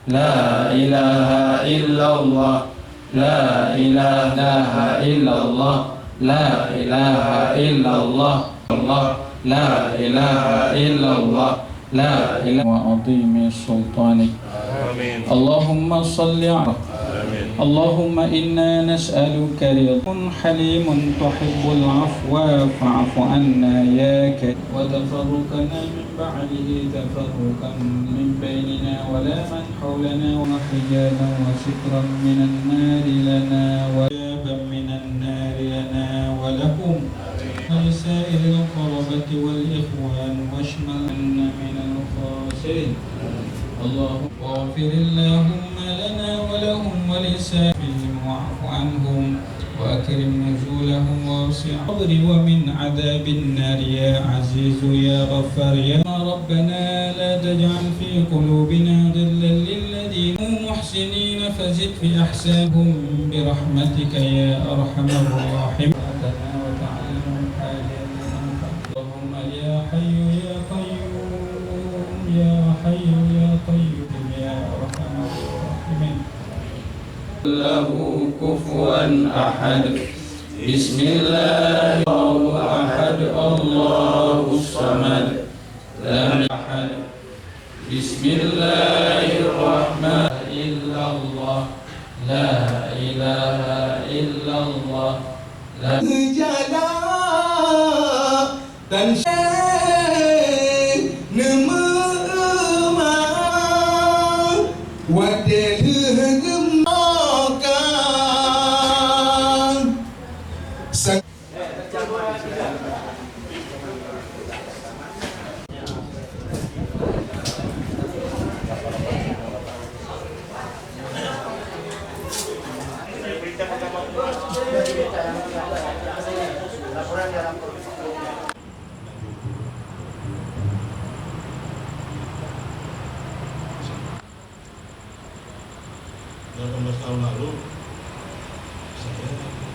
لا إله إلا الله لا إله إلا الله لا إله إلا الله لا إله إلا الله لا إله وعظيم سلطانك اللهم صل على اللهم إنا نسألك رضا حليم تحب العفو فاعف عنا يا كريم وتفرقنا من بعده تفرقا من بيننا ولا من حولنا وحجابا وسترا من النار لنا وحجابا من النار لنا ولهم ولسائر القربة والإخوان واشملنا من الخاسرين اللهم اغفر اللهم لنا ولهم ولسائرهم واعف عنهم وأكرم نزولهم ووسع قبر ومن عذاب النار يا عزيز يا غفار يا ربنا لا تجعل في قلوبنا غلا للذين محسنين فزد في أحسانهم برحمتك يا أرحم الراحمين وتعلم حاجاتنا اللهم يا حي يا قيوم يا حي يا قيوم يا أرحم الراحمين له كفوا أحد بسم الله أحد الله الصمد لم أحد بسم الله الرحمن إلا الله لا إله إلا الله لا tahun lalu saya